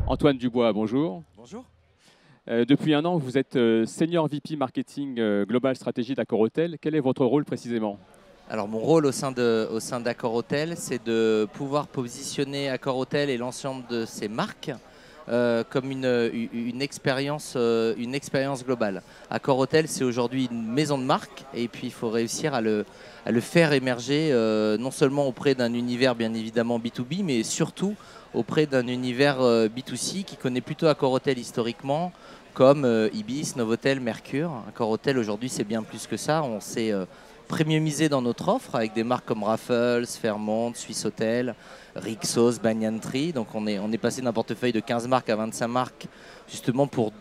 Antoine Dubois, bonjour. Bonjour. Depuis un an, vous êtes Senior VP Marketing Global Stratégie d'Accor Hotel. Quel est votre rôle précisément? Alors mon rôle au sein d'Accor Hotel, c'est de pouvoir positionner Accor Hotel et l'ensemble de ses marques comme une expérience globale. Accor Hotel, c'est aujourd'hui une maison de marque et puis il faut réussir à le faire émerger non seulement auprès d'un univers bien évidemment B2B, mais surtout auprès d'un univers B2C qui connaît plutôt Accor Hotel historiquement, comme Ibis, Novotel, Mercure. Accor Hotel aujourd'hui, c'est bien plus que ça. On s'est premiumisé dans notre offre avec des marques comme Raffles, Fairmont, Swiss Hotel, Rixos, Banyan Tree. Donc on est passé d'un portefeuille de 15 marques à 25 marques justement pour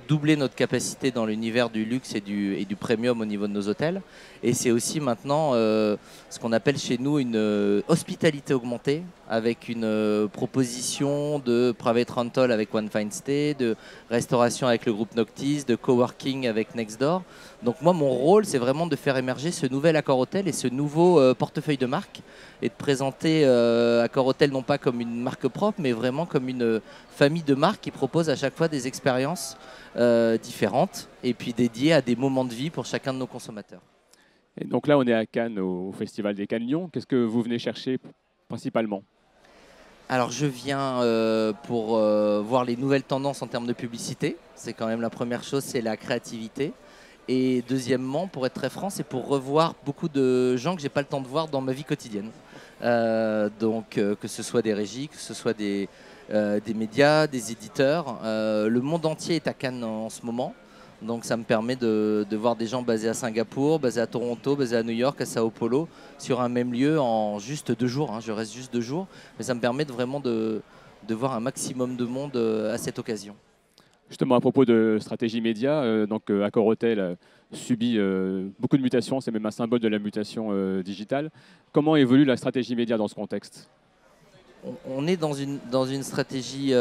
doubler notre capacité dans l'univers du luxe et du premium au niveau de nos hôtels. Et c'est aussi maintenant ce qu'on appelle chez nous une hospitalité augmentée avec une proposition de private rental avec One Fine Stay, de restauration avec le groupe Noctis, de coworking avec Nextdoor. Donc moi, mon rôle, c'est vraiment de faire émerger ce nouvel Accor Hotel et ce nouveau portefeuille de marque et de présenter Accor Hotel non pas comme une marque propre, mais vraiment comme une famille de marques qui propose à chaque fois des expériences différentes et puis dédiées à des moments de vie pour chacun de nos consommateurs. Et donc là, on est à Cannes, au Festival des Cannes Lyon. Qu'est-ce que vous venez chercher principalement? Alors je viens pour voir les nouvelles tendances en termes de publicité. C'est quand même la première chose, c'est la créativité. Et deuxièmement, pour être très franc, c'est pour revoir beaucoup de gens que j'ai pas le temps de voir dans ma vie quotidienne. Que ce soit des régies, que ce soit des médias, des éditeurs. Le monde entier est à Cannes en ce moment. Donc ça me permet de voir des gens basés à Singapour, basés à Toronto, basés à New York, à Sao Paulo, sur un même lieu en juste 2 jours. Je reste juste 2 jours. Mais ça me permet vraiment de voir un maximum de monde à cette occasion. Justement, à propos de stratégie média, Accor Hotel subit beaucoup de mutations, c'est même un symbole de la mutation digitale. Comment évolue la stratégie média dans ce contexte? On est dans une stratégie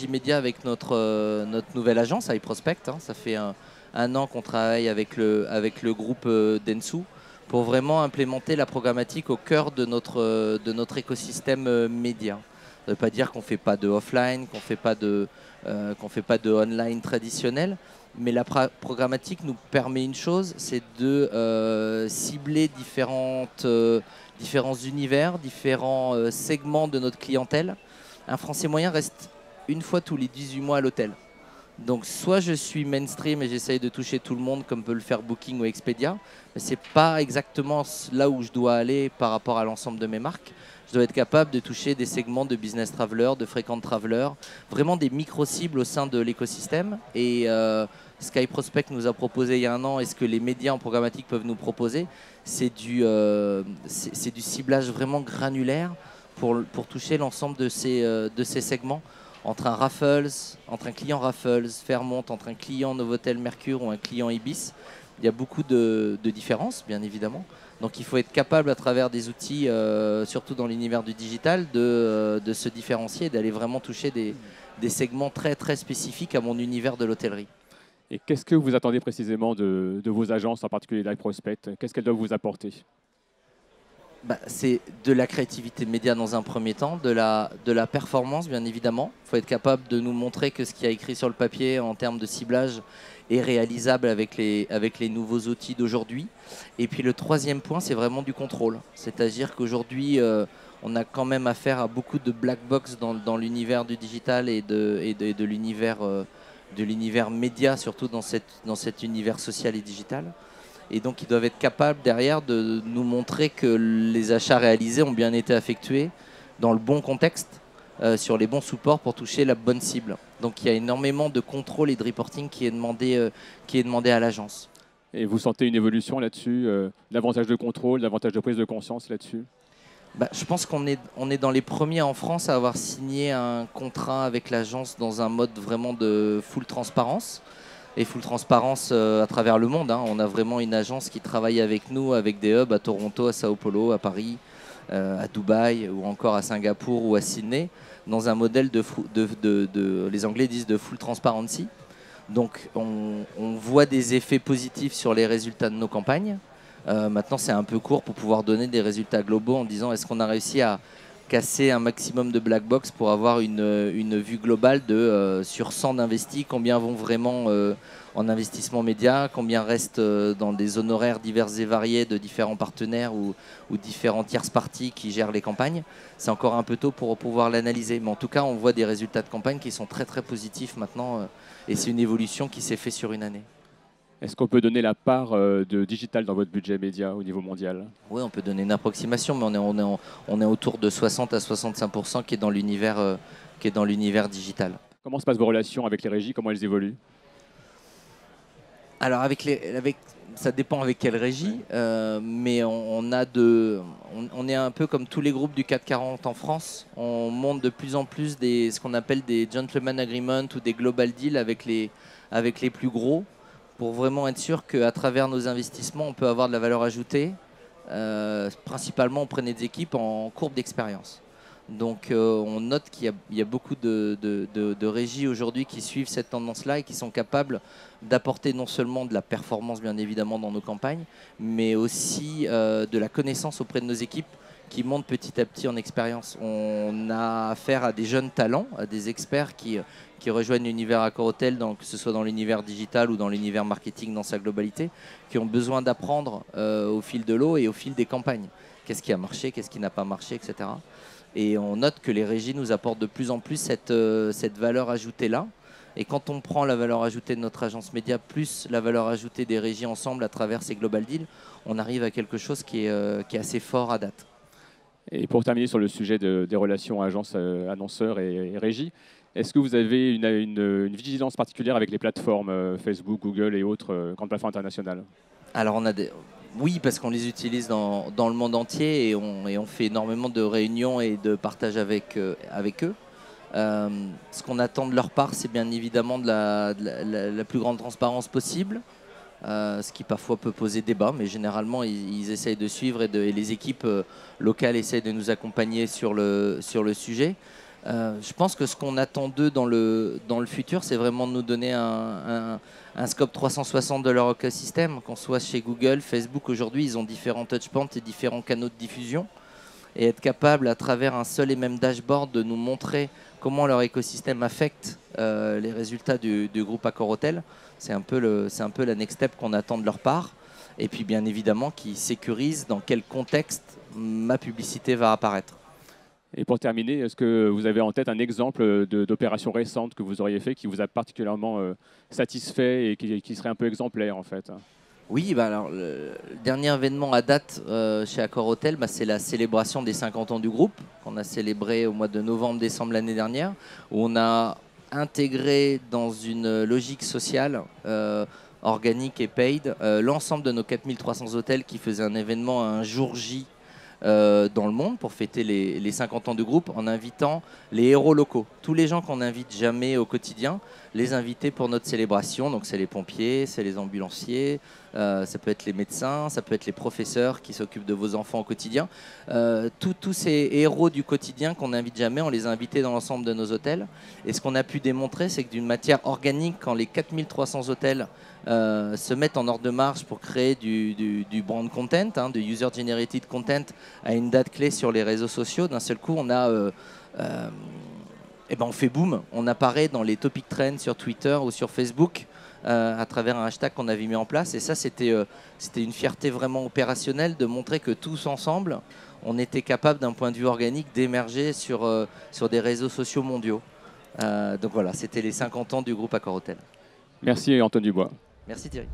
média avec notre nouvelle agence, iProspect. Ça fait un an qu'on travaille avec le groupe Dentsu pour vraiment implémenter la programmatique au cœur de notre écosystème média. Ça ne veut pas dire qu'on ne fait pas de offline, qu'on fait pas de online traditionnel, mais la programmatique nous permet une chose, c'est de cibler différents univers, différents segments de notre clientèle. Un Français moyen reste une fois tous les 18 mois à l'hôtel. Donc soit je suis mainstream et j'essaye de toucher tout le monde comme peut le faire Booking ou Expedia, mais ce n'est pas exactement là où je dois aller par rapport à l'ensemble de mes marques. Je dois être capable de toucher des segments de business traveler, de frequent traveler, vraiment des micro-cibles au sein de l'écosystème. Et ce qu'iProspect nous a proposé il y a un an et ce que les médias en programmatique peuvent nous proposer, c'est du ciblage vraiment granulaire pour toucher l'ensemble de ces segments entre entre un client Raffles, Fairmont, entre un client Novotel Mercure ou un client Ibis. Il y a beaucoup de différences, bien évidemment. Donc il faut être capable, à travers des outils, surtout dans l'univers du digital, de se différencier et d'aller vraiment toucher des segments très, très spécifiques à mon univers de l'hôtellerie. Et qu'est-ce que vous attendez précisément de vos agences, en particulier l'iProspect? Qu'est-ce qu'elles doivent vous apporter? C'est de la créativité média dans un premier temps, de la performance bien évidemment. Il faut être capable de nous montrer que ce qui a écrit sur le papier en termes de ciblage est réalisable avec les nouveaux outils d'aujourd'hui. Et puis le troisième point, c'est vraiment du contrôle. C'est-à-dire qu'aujourd'hui, on a quand même affaire à beaucoup de black box dans l'univers du digital et de l'univers média, surtout dans cet univers social et digital. Et donc, ils doivent être capables derrière de nous montrer que les achats réalisés ont bien été effectués dans le bon contexte, sur les bons supports pour toucher la bonne cible. Donc, il y a énormément de contrôle et de reporting qui est demandé à l'agence. Et vous sentez une évolution là-dessus, davantage de contrôle, davantage de prise de conscience là-dessus? Je pense qu'on est dans les premiers en France à avoir signé un contrat avec l'agence dans un mode vraiment de full transparence. Et full transparence à travers le monde. On a vraiment une agence qui travaille avec nous, avec des hubs à Toronto, à Sao Paulo, à Paris, à Dubaï ou encore à Singapour ou à Sydney, dans un modèle les Anglais disent de full transparency. Donc on voit des effets positifs sur les résultats de nos campagnes. Maintenant c'est un peu court pour pouvoir donner des résultats globaux en disant est-ce qu'on a réussi à casser un maximum de black box pour avoir une vue globale de sur 100 d'investis, combien vont vraiment en investissement média, combien restent dans des honoraires divers et variés de différents partenaires ou différents tierces parties qui gèrent les campagnes. C'est encore un peu tôt pour pouvoir l'analyser, mais en tout cas on voit des résultats de campagne qui sont très très positifs maintenant et c'est une évolution qui s'est faite sur une année. Est-ce qu'on peut donner la part de digital dans votre budget média au niveau mondial? Oui, on peut donner une approximation, mais on est autour de 60 à 65% qui est dans l'univers digital. Comment se passent vos relations avec les régies? Comment elles évoluent? Alors ça dépend avec quelle régie, mais on est un peu comme tous les groupes du CAC 40 en France. On monte de plus en plus ce qu'on appelle des gentleman agreements ou des global deals avec les plus gros, pour vraiment être sûr qu'à travers nos investissements, on peut avoir de la valeur ajoutée, principalement auprès des équipes en courbe d'expérience. Donc on note qu'il y a beaucoup de régies aujourd'hui qui suivent cette tendance-là et qui sont capables d'apporter non seulement de la performance, bien évidemment, dans nos campagnes, mais aussi de la connaissance auprès de nos équipes qui montent petit à petit en expérience. On a affaire à des jeunes talents, à des experts qui rejoignent l'univers Accor-Hôtel, que ce soit dans l'univers digital ou dans l'univers marketing dans sa globalité, qui ont besoin d'apprendre au fil de l'eau et au fil des campagnes. Qu'est-ce qui a marché, qu'est-ce qui n'a pas marché, etc. Et on note que les régies nous apportent de plus en plus cette valeur ajoutée-là. Et quand on prend la valeur ajoutée de notre agence média plus la valeur ajoutée des régies ensemble à travers ces global deals, on arrive à quelque chose qui est assez fort à date. Et pour terminer sur le sujet des relations agence-annonceurs et régie, est-ce que vous avez une vigilance particulière avec les plateformes Facebook, Google et autres grandes plateformes internationales? Alors oui, parce qu'on les utilise dans le monde entier et on fait énormément de réunions et de partage avec eux. Ce qu'on attend de leur part, c'est bien évidemment de la plus grande transparence possible, ce qui parfois peut poser débat, mais généralement ils essayent de suivre et les équipes locales essayent de nous accompagner sur le sujet. Je pense que ce qu'on attend d'eux dans le futur, c'est vraiment de nous donner un scope 360 de leur écosystème. Qu'on soit chez Google, Facebook, aujourd'hui, ils ont différents touchpoints et différents canaux de diffusion. Et être capable, à travers un seul et même dashboard, de nous montrer comment leur écosystème affecte les résultats du groupe Accor-Hôtel, c'est un peu la next step qu'on attend de leur part. Et puis, bien évidemment, qu'ils sécurisent dans quel contexte ma publicité va apparaître. Et pour terminer, est-ce que vous avez en tête un exemple d'opération récente que vous auriez fait qui vous a particulièrement satisfait et qui serait un peu exemplaire en fait? Oui, alors, le dernier événement à date chez Accor-Hôtel, c'est la célébration des 50 ans du groupe qu'on a célébré au mois de novembre-décembre l'année dernière, où on a intégré dans une logique sociale organique et paid l'ensemble de nos 4300 hôtels qui faisaient un événement un jour J dans le monde pour fêter les 50 ans du groupe en invitant les héros locaux. Tous les gens qu'on n'invite jamais au quotidien, les inviter pour notre célébration. Donc c'est les pompiers, c'est les ambulanciers, ça peut être les médecins, ça peut être les professeurs qui s'occupent de vos enfants au quotidien. Tous ces héros du quotidien qu'on n'invite jamais, on les a invités dans l'ensemble de nos hôtels. Et ce qu'on a pu démontrer, c'est que d'une matière organique, quand les 4300 hôtels se mettent en ordre de marche pour créer du brand content, du user-generated content à une date clé sur les réseaux sociaux, d'un seul coup, on fait boom, on apparaît dans les topic trends sur Twitter ou sur Facebook à travers un hashtag qu'on avait mis en place. Et ça, c'était une fierté vraiment opérationnelle de montrer que tous ensemble, on était capable d'un point de vue organique d'émerger sur des réseaux sociaux mondiaux. Donc voilà, c'était les 50 ans du groupe Accor-Hôtel. Merci Antoine Dubois. Merci Thierry.